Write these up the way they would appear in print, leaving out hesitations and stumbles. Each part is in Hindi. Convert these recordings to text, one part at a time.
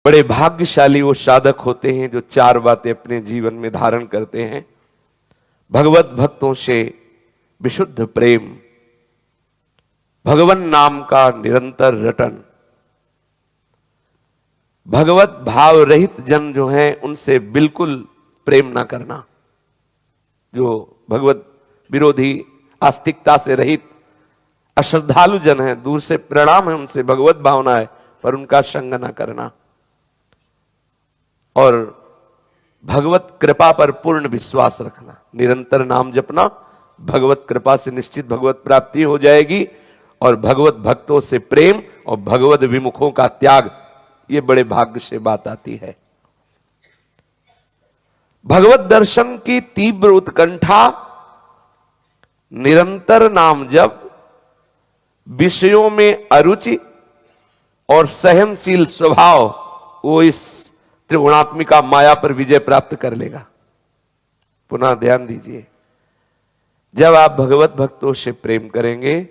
बड़े भाग्यशाली वो साधक होते हैं जो चार बातें अपने जीवन में धारण करते हैं। भगवत भक्तों से विशुद्ध प्रेम, भगवन नाम का निरंतर रटन, भगवत भाव रहित जन जो हैं उनसे बिल्कुल प्रेम ना करना। जो भगवत विरोधी, आस्तिकता से रहित अश्रद्धालु जन है, दूर से प्रणाम है, उनसे भगवत भावना है पर उनका संग ना करना। और भगवत कृपा पर पूर्ण विश्वास रखना, निरंतर नाम जपना, भगवत कृपा से निश्चित भगवत प्राप्ति हो जाएगी। और भगवत भक्तों से प्रेम और भगवत विमुखों का त्याग, ये बड़े भाग्य से बात आती है। भगवत दर्शन की तीव्र उत्कंठा, निरंतर नाम जप, विषयों में अरुचि और सहनशील स्वभाव, वो इस त्रिगुणात्मिका माया पर विजय प्राप्त कर लेगा। पुनः ध्यान दीजिए, जब आप भगवत भक्तों से प्रेम करेंगे,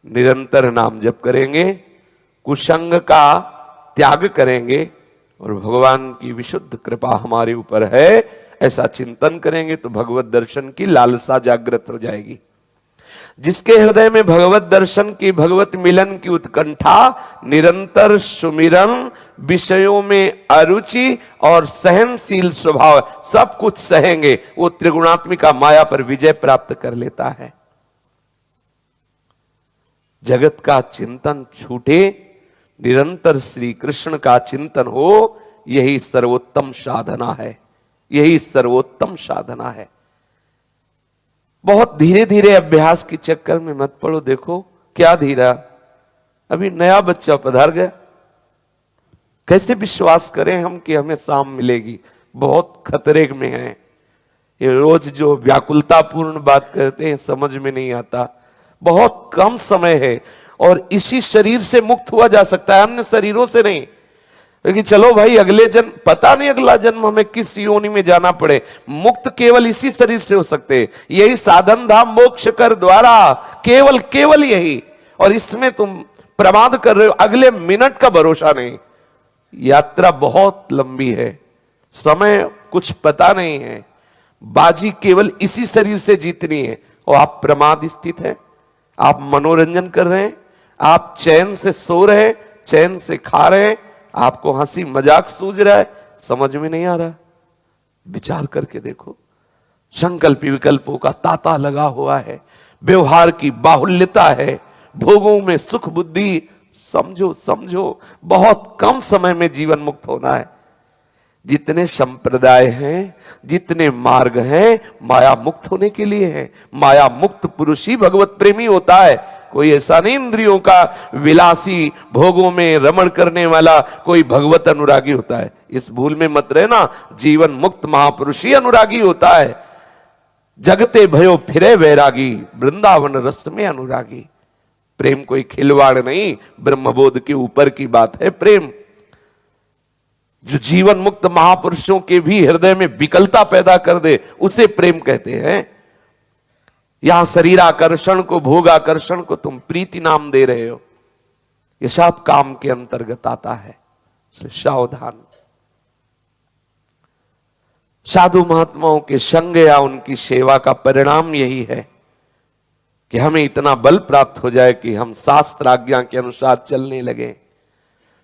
निरंतर नाम जप करेंगे, कुसंग का त्याग करेंगे और भगवान की विशुद्ध कृपा हमारे ऊपर है, ऐसा चिंतन करेंगे तो भगवत दर्शन की लालसा जागृत हो जाएगी। जिसके हृदय में भगवत दर्शन की, भगवत मिलन की उत्कंठा, निरंतर सुमिरन, विषयों में अरुचि और सहनशील स्वभाव, सब कुछ सहेंगे, वो त्रिगुणात्मिका माया पर विजय प्राप्त कर लेता है। जगत का चिंतन छूटे, निरंतर श्री कृष्ण का चिंतन हो, यही सर्वोत्तम साधना है, यही सर्वोत्तम साधना है। बहुत धीरे धीरे अभ्यास के चक्कर में मत पड़ो। देखो क्या धीरा, अभी नया बच्चा पधार गया, कैसे विश्वास करें हम कि हमें शाम मिलेगी? बहुत खतरे में है। ये रोज जो व्याकुलतापूर्ण बात करते हैं समझ में नहीं आता। बहुत कम समय है और इसी शरीर से मुक्त हुआ जा सकता है, अन्य शरीरों से नहीं। क्योंकि चलो भाई अगले जन्म, पता नहीं अगला जन्म हमें किस योनि में जाना पड़े, मुक्त केवल इसी शरीर से हो सकते। यही साधन धाम मोक्ष कर द्वारा, केवल केवल यही। और इसमें तुम प्रमाद कर रहे हो, अगले मिनट का भरोसा नहीं। यात्रा बहुत लंबी है, समय कुछ पता नहीं है, बाजी केवल इसी शरीर से जीतनी है। और आप प्रमाद स्थित हैं, आप मनोरंजन कर रहे हैं, आप चैन से सो रहे हैं, चैन से खा रहे हैं, आपको हंसी मजाक सूझ रहा है, समझ में नहीं आ रहा। विचार करके देखो, संकल्प विकल्पों का तांता लगा हुआ है, व्यवहार की बाहुल्यता है, भोगों में सुख बुद्धि। समझो समझो, बहुत कम समय में जीवन मुक्त होना है। जितने संप्रदाय हैं, जितने मार्ग हैं, माया मुक्त होने के लिए हैं। माया मुक्त पुरुष ही भगवत प्रेमी होता है। कोई ऐसा नहीं इंद्रियों का विलासी, भोगों में रमण करने वाला कोई भगवत अनुरागी होता है। इस भूल में मत रहना, जीवन मुक्त महापुरुष ही अनुरागी होता है। जगते भयो फिरे वैरागी, वृंदावन रस में अनुरागी। प्रेम कोई खिलवाड़ नहीं, ब्रह्मबोध के ऊपर की बात है प्रेम। जो जीवन मुक्त महापुरुषों के भी हृदय में विकलता पैदा कर दे, उसे प्रेम कहते हैं। यहां शरीर आकर्षण को, भोग आकर्षण को तुम प्रीति नाम दे रहे हो, ये सब काम के अंतर्गत आता है। सावधान। साधु महात्माओं के संग या उनकी सेवा का परिणाम यही है कि हमें इतना बल प्राप्त हो जाए कि हम शास्त्र आज्ञा के अनुसार चलने लगे।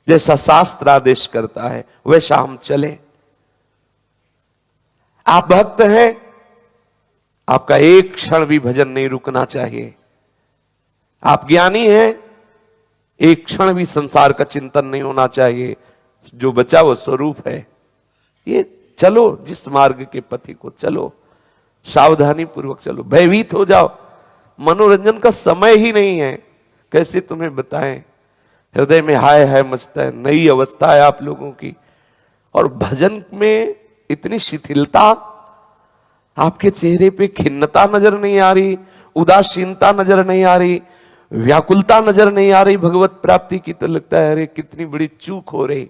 जैसा शास्त्र आदेश करता है वैसा हम चले। आप भक्त हैं, आपका एक क्षण भी भजन नहीं रुकना चाहिए। आप ज्ञानी हैं, एक क्षण भी संसार का चिंतन नहीं होना चाहिए। जो बचा वो स्वरूप है। ये चलो, जिस मार्ग के पथि को चलो, सावधानी पूर्वक चलो, भयभीत हो जाओ। मनोरंजन का समय ही नहीं है। कैसे तुम्हें बताएं, हृदय में हाय हाय मचता है। नई अवस्था है आप लोगों की, और भजन में इतनी शिथिलता, आपके चेहरे पे खिन्नता नजर नहीं आ रही, उदासीनता नजर नहीं आ रही, व्याकुलता नजर नहीं आ रही भगवत प्राप्ति की। तो लगता है अरे कितनी बड़ी चूक हो रही।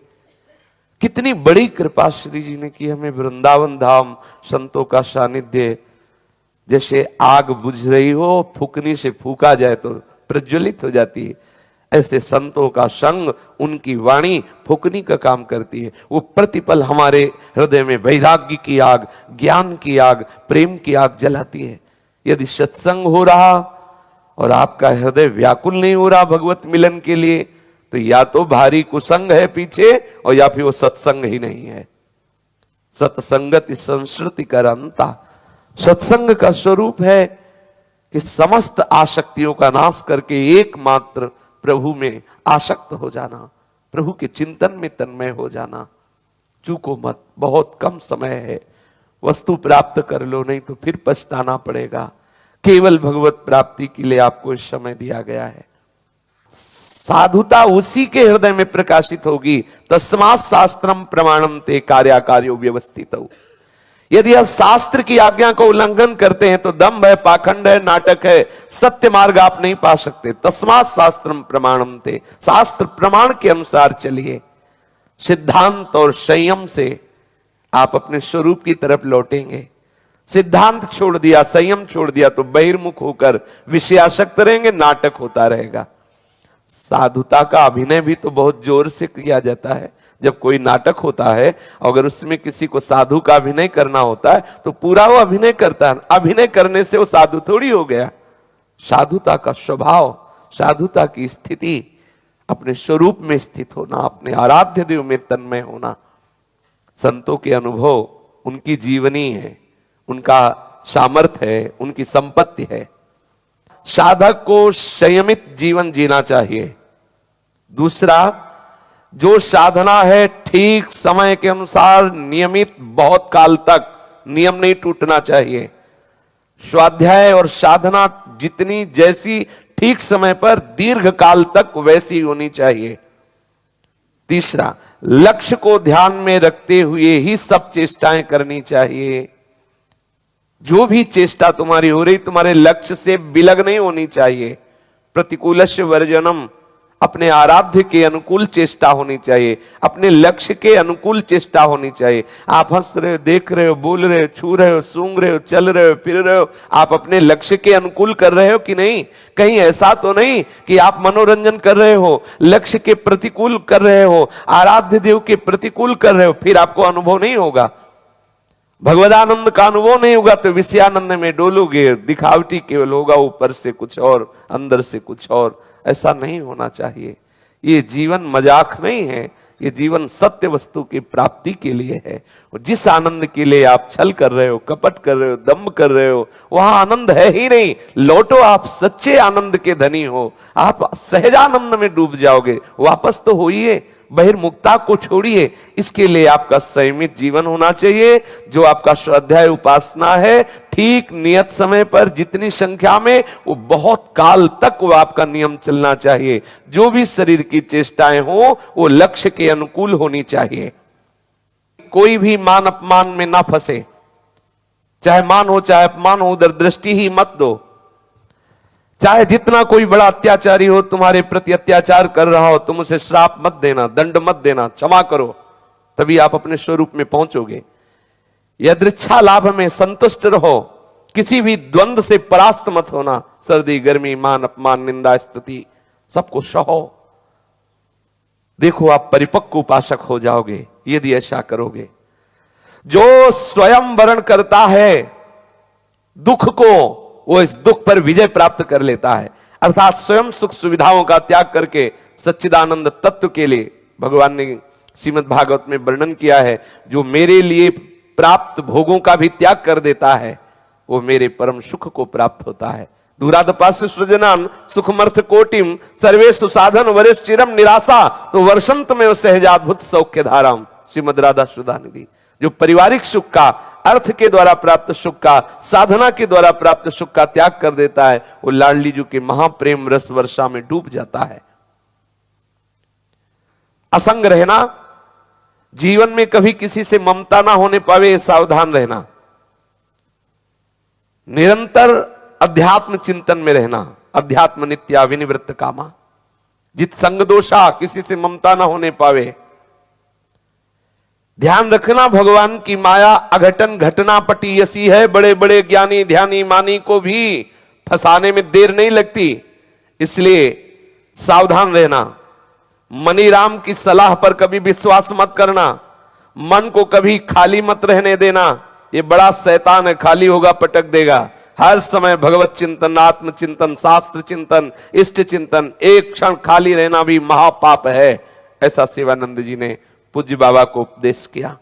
कितनी बड़ी कृपा श्री जी ने की हमें। वृंदावन धाम, संतों का सानिध्य, जैसे आग बुझ रही हो, फूकनी से फूका जाए तो प्रज्वलित हो जाती है। ऐसे संतों का संग, उनकी वाणी फूकनी का काम करती है। वो प्रतिपल हमारे हृदय में वैराग्य की आग, ज्ञान की आग, प्रेम की आग जलाती है। यदि सत्संग हो रहा और आपका हृदय व्याकुल नहीं हो रहा भगवत मिलन के लिए, तो या तो भारी कुसंग है पीछे, और या फिर वो सत्संग ही नहीं है। सत्संगति संस्कृति करंता, सत्संग का स्वरूप है कि समस्त आसक्तियों का नाश करके एकमात्र प्रभु में आसक्त हो जाना, प्रभु के चिंतन में तन्मय हो जाना। चूको मत, बहुत कम समय है, वस्तु प्राप्त कर लो, नहीं तो फिर पछताना पड़ेगा। केवल भगवत प्राप्ति के लिए आपको इस समय दिया गया है। साधुता उसी के हृदय में प्रकाशित होगी। तस्मात् शास्त्रम प्रमाणम ते कार्याकार्यो व्यवस्थित हो। यदि आप शास्त्र की आज्ञा को उल्लंघन करते हैं तो दंभ है, पाखंड है, नाटक है, सत्य मार्ग आप नहीं पा सकते। तस्मात् शास्त्रम प्रमाणम ते, शास्त्र प्रमाण के अनुसार चलिए। सिद्धांत और संयम से आप अपने स्वरूप की तरफ लौटेंगे। सिद्धांत छोड़ दिया, संयम छोड़ दिया तो बहिर्मुख होकर विषयासक्त रहेंगे, नाटक होता रहेगा। साधुता का अभिनय भी तो बहुत जोर से किया जाता है। जब कोई नाटक होता है, अगर उसमें किसी को साधु का अभिनय करना होता है तो पूरा वो अभिनय करता है। अभिनय करने से वो साधु थोड़ी हो गया। साधुता का स्वभाव, साधुता की स्थिति, अपने स्वरूप में स्थित होना, अपने आराध्य देव में तन्मय होना। संतों के अनुभव उनकी जीवनी है, उनका सामर्थ्य है, उनकी संपत्ति है। साधक को संयमित जीवन जीना चाहिए। दूसरा, जो साधना है ठीक समय के अनुसार नियमित, बहुत काल तक नियम नहीं टूटना चाहिए। स्वाध्याय और साधना जितनी जैसी ठीक समय पर दीर्घ काल तक वैसी होनी चाहिए। तीसरा, लक्ष्य को ध्यान में रखते हुए ही सब चेष्टाएं करनी चाहिए। जो भी चेष्टा तुम्हारी हो रही, तुम्हारे लक्ष्य से विलग नहीं होनी चाहिए। प्रतिकूलस्य वर्जनम, अपने आराध्य के अनुकूल चेष्टा होनी चाहिए, अपने लक्ष्य के अनुकूल चेष्टा होनी चाहिए। आप हंस रहे हो, देख रहे हो, बोल रहे हो, छू रहे हो, सूंघ रहे हो, चल रहे हो, फिर रहे हो, आप अपने लक्ष्य के अनुकूल कर रहे हो कि नहीं? कहीं ऐसा तो नहीं कि आप मनोरंजन कर रहे हो, लक्ष्य के प्रतिकूल कर रहे हो, आराध्य देव के प्रतिकूल कर रहे हो, फिर आपको अनुभव नहीं होगा। भगवदानंद का अनुभव नहीं होगा तो विषयानंद में डोलोगे, दिखावटी केवल होगा, ऊपर से कुछ और, अंदर से कुछ और। ऐसा नहीं होना चाहिए। ये जीवन मजाक नहीं है, ये जीवन सत्य वस्तु की प्राप्ति के लिए है। और जिस आनंद के लिए आप छल कर रहे हो, कपट कर रहे हो, दम्भ कर रहे हो, वहां आनंद है ही नहीं। लौटो, आप सच्चे आनंद के धनी हो, आप सहजानंद में डूब जाओगे। वापस तो होइए, बहिर्मुखता को छोड़िए। इसके लिए आपका संयमित जीवन होना चाहिए। जो आपका स्वाध्याय उपासना है, ठीक नियत समय पर जितनी संख्या में, वो बहुत काल तक वो आपका नियम चलना चाहिए। जो भी शरीर की चेष्टाएं हो वो लक्ष्य के अनुकूल होनी चाहिए। कोई भी मान अपमान में ना फंसे, चाहे मान हो चाहे अपमान हो, उधर दृष्टि ही मत दो। चाहे जितना कोई बड़ा अत्याचारी हो, तुम्हारे प्रति अत्याचार कर रहा हो, तुम उसे श्राप मत देना, दंड मत देना, क्षमा करो, तभी आप अपने स्वरूप में पहुंचोगे। यदृच्छा लाभ में संतुष्ट रहो, किसी भी द्वंद्व से परास्त मत होना। सर्दी गर्मी, मान अपमान, निंदा स्तुति, सबको सहो। देखो, आप परिपक्व उपासक हो जाओगे यदि ऐसा करोगे। जो स्वयं वरण करता है दुख को, वो इस दुख पर विजय प्राप्त कर लेता है। अर्थात स्वयं सुख सुविधाओं का त्याग करके सच्चिदानंद तत्व के लिए, भगवान ने श्रीमद् भागवत में वर्णन किया है, जो मेरे लिए प्राप्त भोगों का भी त्याग कर देता है, वो मेरे परम सुख को प्राप्त होता है। दूरादपास्य सृजनान सुखमर्थ कोटिम सर्वे सुसाधन वरिष्ठ चिरम निराशा, तो वर्षंत में सहजाद्भुत सौख्य धाराम, श्रीमद् राधा सुधा निधि। जो पारिवारिक सुख का, अर्थ के द्वारा प्राप्त सुख का, साधना के द्वारा प्राप्त सुख का त्याग कर देता है, वो लाडली जी के महाप्रेम रस वर्षा में डूब जाता है। असंग रहना, जीवन में कभी किसी से ममता ना होने पावे, सावधान रहना। निरंतर अध्यात्म चिंतन में रहना, अध्यात्म नित्या विनिवृत्त कामा। जित संग दोषा, किसी से ममता ना होने पावे। ध्यान रखना, भगवान की माया अघटन घटना पटी ऐसी है, बड़े बड़े ज्ञानी ध्यानी मानी को भी फंसाने में देर नहीं लगती। इसलिए सावधान रहना। मनीराम की सलाह पर कभी विश्वास मत करना। मन को कभी खाली मत रहने देना। ये बड़ा शैतान है, खाली होगा पटक देगा। हर समय भगवत चिंतन, आत्म चिंतन, शास्त्र चिंतन, इष्ट चिंतन। एक क्षण खाली रहना भी महापाप है। ऐसा शिवानंद जी ने पूज्य बाबा को उपदेश किया।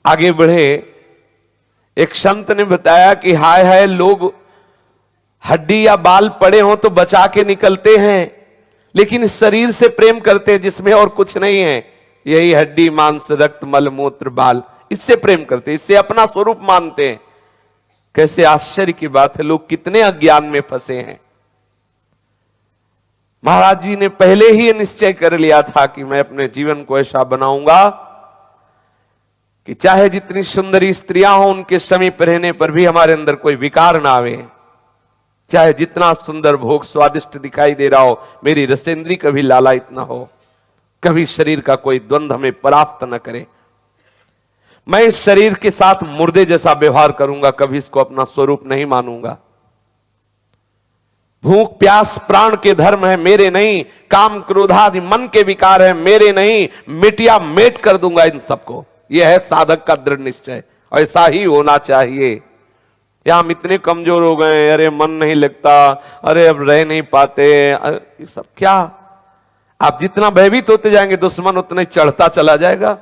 आगे बढ़े, एक संत ने बताया कि हाय हाय, लोग हड्डी या बाल पड़े हों तो बचा के निकलते हैं, लेकिन शरीर से प्रेम करते हैं जिसमें और कुछ नहीं है। यही हड्डी, मांस, रक्त, मल, मूत्र, बाल, इससे प्रेम करते हैं, इससे अपना स्वरूप मानते हैं। कैसे आश्चर्य की बात है, लोग कितने अज्ञान में फंसे हैं। महाराज जी ने पहले ही निश्चय कर लिया था कि मैं अपने जीवन को ऐसा बनाऊंगा कि चाहे जितनी सुंदरी स्त्रियां हों, उनके समीप रहने पर भी हमारे अंदर कोई विकार ना आवे। चाहे जितना सुंदर भोग स्वादिष्ट दिखाई दे रहा हो, मेरी रसेंद्री कभी लालायित ना हो, कभी शरीर का कोई द्वंद्व हमें परास्त न करे। मैं इस शरीर के साथ मुर्दे जैसा व्यवहार करूंगा, कभी इसको अपना स्वरूप नहीं मानूंगा। भूख प्यास प्राण के धर्म है, मेरे नहीं। काम क्रोधादि मन के विकार है, मेरे नहीं। मिटिया मेट कर दूंगा इन सबको। यह है साधक का दृढ़ निश्चय। ऐसा ही होना चाहिए। या हम इतने कमजोर हो गए, अरे मन नहीं लगता, अरे अब रह नहीं पाते, ये सब क्या? आप जितना भयभीत होते जाएंगे, दुश्मन उतना ही चढ़ता चला जाएगा।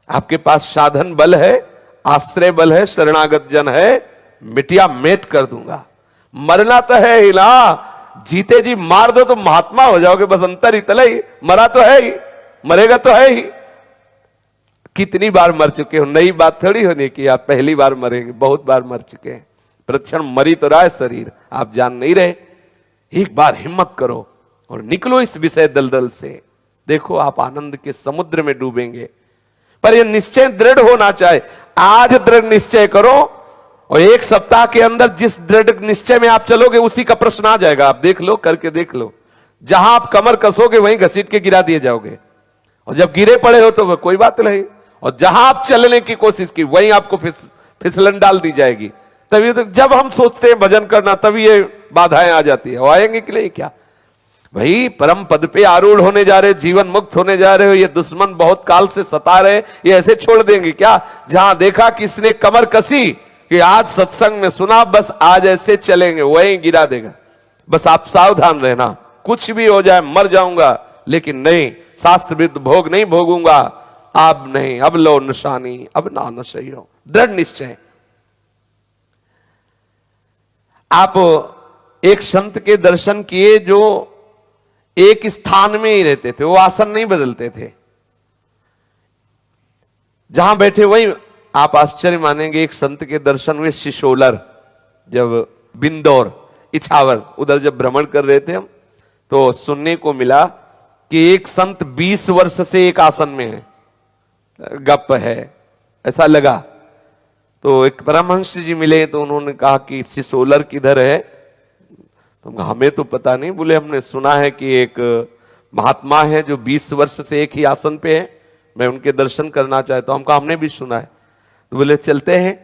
आपके पास साधन बल है, आश्रय बल है, शरणागत जन है, मिटिया मेट कर दूंगा। मरना तो है ही ना, जीते जी मार दो तो महात्मा हो जाओगे, बस अंतर इतना ही। मरा तो है ही, मरेगा तो है ही। कितनी बार मर चुके हो, नई बात थोड़ी होने की आप पहली बार मरेंगे, बहुत बार मर चुके हैं। प्रतिक्षण मरी तो रहा है शरीर, आप जान नहीं रहे। एक बार हिम्मत करो और निकलो इस विषय दलदल से। देखो आप आनंद के समुद्र में डूबेंगे। पर यह निश्चय दृढ़ होना चाहिए। आज दृढ़ निश्चय करो और एक सप्ताह के अंदर जिस दृढ़ निश्चय में आप चलोगे, उसी का प्रश्न आ जाएगा। आप देख लो, करके देख लो। जहां आप कमर कसोगे वहीं घसीट के गिरा दिए जाओगे, और जब गिरे पड़े हो तो कोई बात नहीं। और जहां आप चलने की कोशिश की वहीं आपको फिसलन डाल दी जाएगी। तभी तो जब हम सोचते हैं भजन करना, तभी ये बाधाएं आ जाती है। और आएंगे कि नहीं क्या? भाई परम पद पे आरूढ़ होने जा रहे, जीवन मुक्त होने जा रहे हो, ये दुश्मन बहुत काल से सता रहे, ये ऐसे छोड़ देंगे क्या? जहां देखा किसने कमर कसी कि आज सत्संग में सुना, बस आज ऐसे चलेंगे, वहीं गिरा देगा। बस आप सावधान रहना, कुछ भी हो जाए, मर जाऊंगा लेकिन नहीं, शास्त्र विरुद्ध भोग नहीं भोगूंगा। अब नहीं, अब लो निशानी, अब ना नशई हो। दृढ़ निश्चय। आप एक संत के दर्शन किए जो एक स्थान में ही रहते थे, वो आसन नहीं बदलते थे, जहां बैठे वहीं। आप आश्चर्य मानेंगे, एक संत के दर्शन हुए सिसोलर, जब बिंदौर इछावर उधर जब भ्रमण कर रहे थे हम, तो सुनने को मिला कि एक संत 20 वर्ष से एक आसन में है। गप है, ऐसा लगा। तो एक परमहंस जी मिले, तो उन्होंने कहा कि सिसोलर किधर है? तो हमें तो पता नहीं। बोले हमने सुना है कि एक महात्मा है जो 20 वर्ष से एक ही आसन पे है, मैं उनके दर्शन करना चाहता हूं। हम कहा हमने भी सुना है। तो बोले चलते हैं।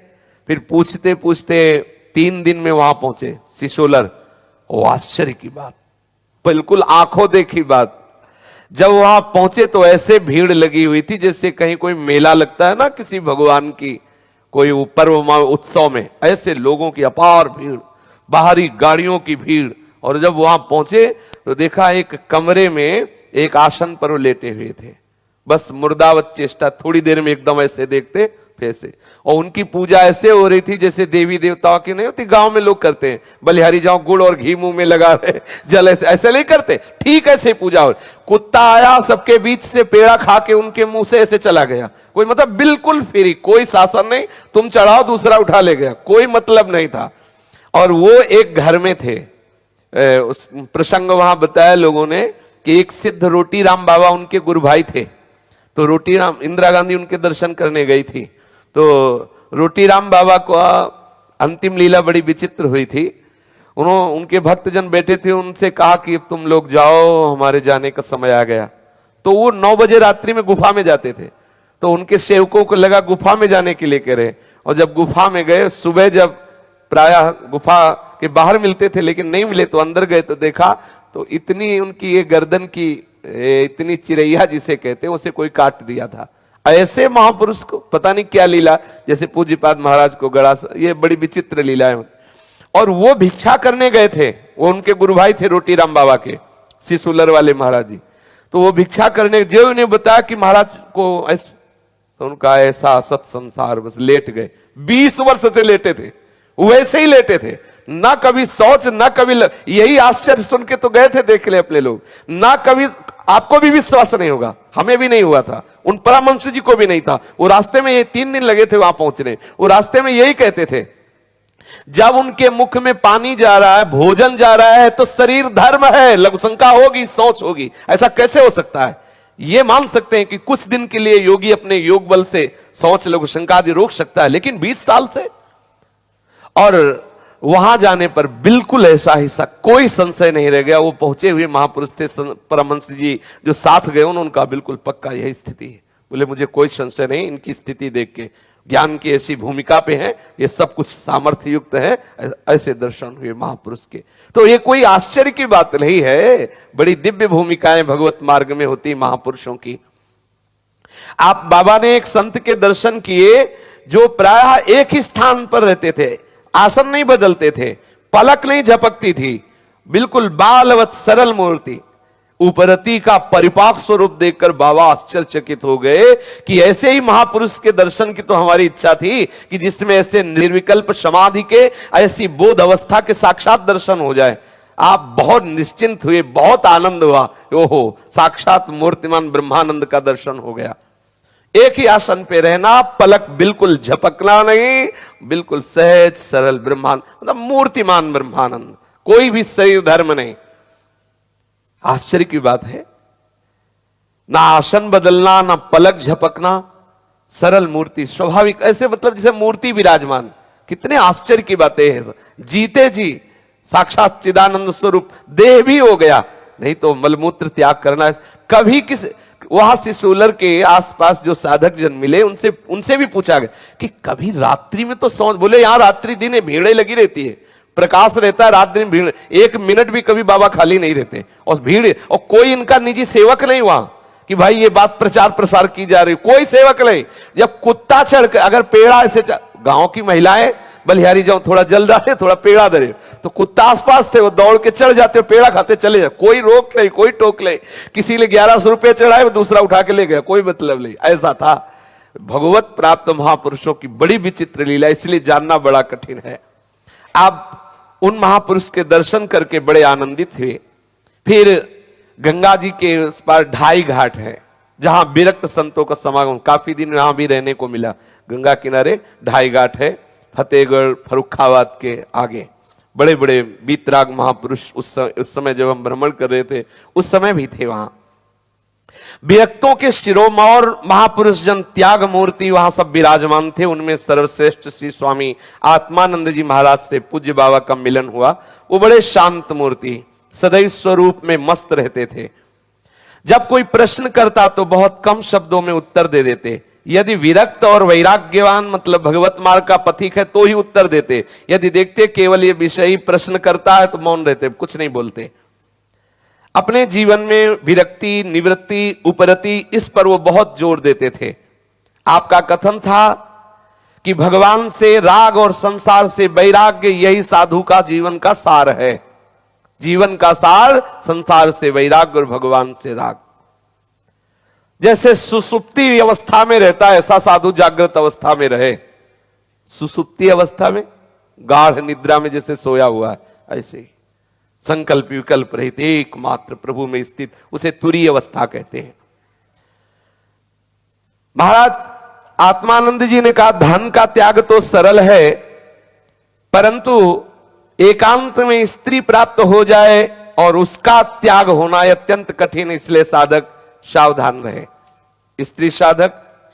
फिर पूछते पूछते 3 दिन में वहां पहुंचे सिसोलर। ओ आश्चर्य की बात, बिल्कुल आंखों देखी बात। जब वहां पहुंचे तो ऐसे भीड़ लगी हुई थी जैसे कहीं कोई मेला लगता है ना, किसी भगवान की कोई पर्व उत्सव में, ऐसे लोगों की अपार भीड़, बाहरी गाड़ियों की भीड़। और जब वहां पहुंचे तो देखा एक कमरे में एक आसन पर वो लेटे हुए थे, बस मुर्दावत चेष्टा। थोड़ी देर में एकदम ऐसे देखते ऐसे, और उनकी पूजा ऐसे हो रही थी जैसे देवी देवताओं की नहीं होती, गांव में लोग करते हैं, बलिहारी जाओ गुड़ और घी मुंह में लगा रहे, जल ऐसे नहीं करते, ठीक ऐसे पूजा हो। कुत्ता आया सबके बीच से, पेड़ा खा के उनके मुंह से ऐसे चला गया। कोई मतलब बिल्कुल फ्री, कोई शासन नहीं, तुम चढ़ाओ दूसरा उठा ले गया, कोई मतलब नहीं था। और वो एक घर में थे। उस प्रसंग वहां बताया लोगों ने कि एक सिद्ध रोटी राम बाबा उनके गुरु भाई थे। तो रोटी राम, इंदिरा गांधी उनके दर्शन करने गई थी, तो रोटी राम बाबा को अंतिम लीला बड़ी विचित्र हुई थी। उनके भक्तजन बैठे थे, उनसे कहा कि अब तुम लोग जाओ, हमारे जाने का समय आ गया। तो वो 9 बजे रात्रि में गुफा में जाते थे। तो उनके सेवकों को लगा गुफा में जाने के लिए कह रहे, और जब गुफा में गए, सुबह जब प्रायः गुफा के बाहर मिलते थे, लेकिन नहीं मिले तो अंदर गए तो देखा तो इतनी उनकी ये गर्दन की इतनी चिरैया जिसे कहते हैं उसे कोई काट दिया था। ऐसे महापुरुष को पता नहीं क्या लीला, जैसे पूज्यपाद महाराज को गड़ा, ये बड़ी विचित्र लीला है। और वो भिक्षा करने गए थे, वो उनके गुरु भाई थे रोटीराम बाबा के, सिसुलर वाले महाराज जी। तो वो भिक्षा करने जो उन्हें बताया कि महाराज को ऐसा, तो उनका ऐसा असत संसार, बस लेट गए। 20 वर्ष से लेटे थे, वैसे ही लेटे थे, ना कभी शौच ना कभी यही आश्चर्य सुन के तो गए थे देख ले अपने लोग, ना कभी, आपको भी विश्वास नहीं होगा, हमें भी नहीं हुआ था, उन परमहंस जी को भी नहीं था। वो रास्ते में ये 3 दिन लगे थे वहां पहुंचने, वो रास्ते में यही कहते थे, जब उनके मुख में पानी जा रहा है, भोजन जा रहा है, तो शरीर धर्म है, लघुशंका होगी, शौच होगी। ऐसा कैसे हो सकता है? ये मान सकते हैं कि कुछ दिन के लिए योगी अपने योग बल से शौच लघुशंका आदि रोक सकता है, लेकिन 20 साल से, और वहां जाने पर बिल्कुल ऐसा ही सा कोई संशय नहीं रह गया। वो पहुंचे हुए महापुरुष थे परमहंस जी जो साथ गए, उनका बिल्कुल पक्का यही स्थिति है। बोले मुझे कोई संशय नहीं, इनकी स्थिति देख के, ज्ञान की ऐसी भूमिका पे है, ये सब कुछ सामर्थ्य युक्त है। ऐसे दर्शन हुए महापुरुष के, तो ये कोई आश्चर्य की बात नहीं है। बड़ी दिव्य भूमिकाएं भगवत मार्ग में होती महापुरुषों की। आप बाबा ने एक संत के दर्शन किए जो प्रायः एक ही स्थान पर रहते थे, आसन नहीं बदलते थे, पलक नहीं झपकती थी, बिल्कुल बालवत सरल मूर्ति। उपरति का परिपाक स्वरूप देखकर बाबा आश्चर्यचकित हो गए कि ऐसे ही महापुरुष के दर्शन की तो हमारी इच्छा थी कि जिसमें ऐसे निर्विकल्प समाधि के, ऐसी बोध अवस्था के साक्षात दर्शन हो जाए। आप बहुत निश्चिंत हुए, बहुत आनंद हुआ, ओहो साक्षात मूर्तिमान ब्रह्मानंद का दर्शन हो गया। एक ही आसन पे रहना, पलक बिल्कुल झपकना नहीं, बिल्कुल सहज सरल ब्रह्मानंद, मतलब मूर्तिमान ब्रह्मानंद, कोई भी शरीर धर्म नहीं। आश्चर्य की बात है, ना आसन बदलना, ना पलक झपकना, सरल मूर्ति, स्वाभाविक, ऐसे मतलब जैसे मूर्ति विराजमान। कितने आश्चर्य की बातें हैं। जीते जी साक्षात चिदानंद स्वरूप, देह भी हो गया, नहीं तो मलमूत्र त्याग करना। कभी किस वहां सिसोलर के आसपास जो साधक जन मिले, उनसे भी पूछा गया कि कभी रात्रि में तो सौ, बोले यहां रात्रि दिन भीड़े लगी रहती है, प्रकाश रहता है, रात दिन भीड़, 1 मिनट भी कभी बाबा खाली नहीं रहते, और भीड़, और कोई इनका निजी सेवक नहीं वहां कि भाई ये बात प्रचार प्रसार की जा रही, कोई सेवक नहीं। जब कुत्ता चढ़ कर, अगर पेड़ा ऐसे, गांव की महिलाएं बलिहारी जाओ, थोड़ा जल रहा है, थोड़ा पेड़ा दे, तो कुत्ता आसपास थे, वो दौड़ के चढ़ जाते, पेड़ा खाते चले जाते, कोई रोक नहीं, कोई टोक नहीं। किसी ने 1100 रुपए चढ़ाए, वो दूसरा उठा के ले गया, कोई मतलब नहीं। ऐसा था भगवत प्राप्त महापुरुषों की बड़ी विचित्र लीला, इसलिए जानना बड़ा कठिन है। आप उन महापुरुष के दर्शन करके बड़े आनंदित हुए। फिर गंगा जी के उस पार 2.5 घाट है, जहां विरक्त संतों का समागम, काफी दिन वहां भी रहने को मिला। गंगा किनारे 2.5 घाट है, फतेहगढ़ फर्रुखाबाद के आगे। बड़े बड़े बीतराग महापुरुष उस समय जब हम भ्रमण कर रहे थे, उस समय भी थे वहां। विरक्तों के शिरोमौर महापुरुष जन त्याग मूर्ति वहां सब विराजमान थे। उनमें सर्वश्रेष्ठ श्री स्वामी आत्मानंद जी महाराज से पूज्य बाबा का मिलन हुआ। वो बड़े शांत मूर्ति, सदैव स्वरूप में मस्त रहते थे। जब कोई प्रश्न करता तो बहुत कम शब्दों में उत्तर दे देते। यदि विरक्त और वैराग्यवान मतलब भगवत मार्ग का पथिक है तो ही उत्तर देते। यदि देखते केवल ये विषयी प्रश्न करता है तो मौन रहते, कुछ नहीं बोलते। अपने जीवन में विरक्ति, निवृत्ति, उपरति, इस पर वो बहुत जोर देते थे। आपका कथन था कि भगवान से राग और संसार से वैराग्य, यही साधु का जीवन का सार है। जीवन का सार संसार से वैराग्य और भगवान से राग। जैसे सुसुप्ति अवस्था में रहता है, ऐसा साधु जागृत अवस्था में रहे। सुसुप्ति अवस्था में, गाढ़ निद्रा में जैसे सोया हुआ है, ऐसे ही संकल्प विकल्प रहित एकमात्र प्रभु में स्थित, उसे तुरीय अवस्था कहते हैं। महाराज आत्मानंद जी ने कहा, धन का त्याग तो सरल है, परंतु एकांत में स्त्री प्राप्त हो जाए और उसका त्याग होना अत्यंत कठिन, इसलिए साधक सावधान रहे। स्त्री साधक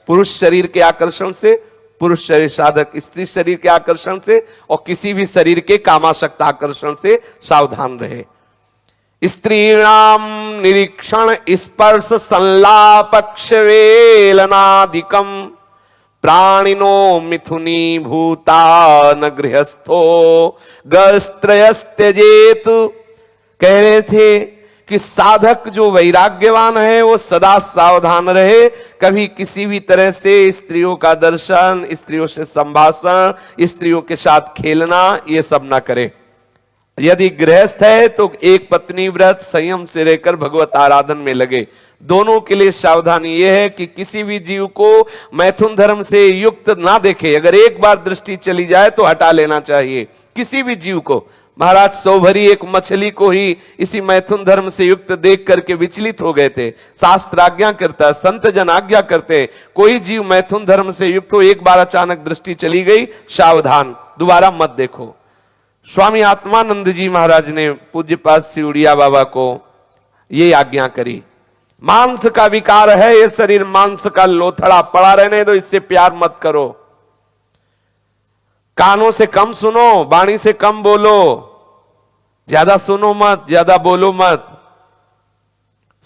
पुरुष शरीर के आकर्षण से, पुरुष शरीर साधक स्त्री शरीर के आकर्षण से, और किसी भी शरीर के कामासक्त आकर्षण से सावधान रहे। स्त्रीणाम निरीक्षण स्पर्श संलाप क्षवेलनादिकम प्राणिनो मिथुनी भूता न गृहस्थो गस्त्रयस्त्यजेत। कह रहे थे कि साधक जो वैराग्यवान है वो सदा सावधान रहे, कभी किसी भी तरह से स्त्रियों का दर्शन, स्त्रियों से संभाषण, स्त्रियों के साथ खेलना, ये सब ना करे। यदि गृहस्थ है तो एक पत्नी व्रत संयम से रहकर भगवत आराधन में लगे। दोनों के लिए सावधानी यह है कि किसी भी जीव को मैथुन धर्म से युक्त ना देखे। अगर एक बार दृष्टि चली जाए तो हटा लेना चाहिए किसी भी जीव को। महाराज सौभरी एक मछली को ही इसी मैथुन धर्म से युक्त देख करके विचलित हो गए थे। शास्त्र आज्ञा करता, संत जन आज्ञा करते, कोई जीव मैथुन धर्म से युक्त हो, एक बार अचानक दृष्टि चली गई, सावधान, दोबारा मत देखो। स्वामी आत्मानंद जी महाराज ने पूज्यपाद श्री उड़िया बाबा को ये आज्ञा करी। मांस का विकार है ये शरीर, मांस का लोथड़ा पड़ा रहने दो, इससे प्यार मत करो। कानों से कम सुनो, वाणी से कम बोलो, ज्यादा सुनो मत, ज्यादा बोलो मत।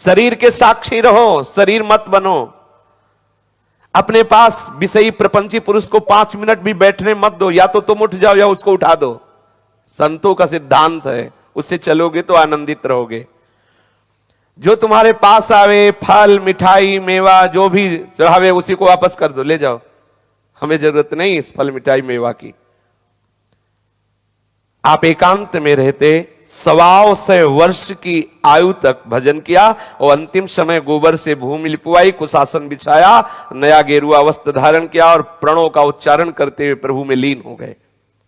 शरीर के साक्षी रहो, शरीर मत बनो। अपने पास विषयी प्रपंची पुरुष को 5 मिनट भी बैठने मत दो, या तो तुम उठ जाओ या उसको उठा दो। संतों का सिद्धांत है, उससे चलोगे तो आनंदित रहोगे। जो तुम्हारे पास आवे, फल, मिठाई, मेवा जो भी चढ़ावे, उसी को वापस कर दो, ले जाओ, हमें जरूरत नहीं इस फल, मिठाई, मेवा की। आप एकांत में रहते 125 वर्ष की आयु तक भजन किया और अंतिम समय गोबर से भूमि लिपवाई, कुशासन बिछाया, नया गेरुआ वस्त्र धारण किया और प्रणों का उच्चारण करते हुए प्रभु में लीन हो गए।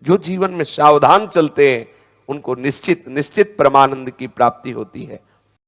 जो जीवन में सावधान चलते हैं उनको निश्चित निश्चित परमानंद की प्राप्ति होती है।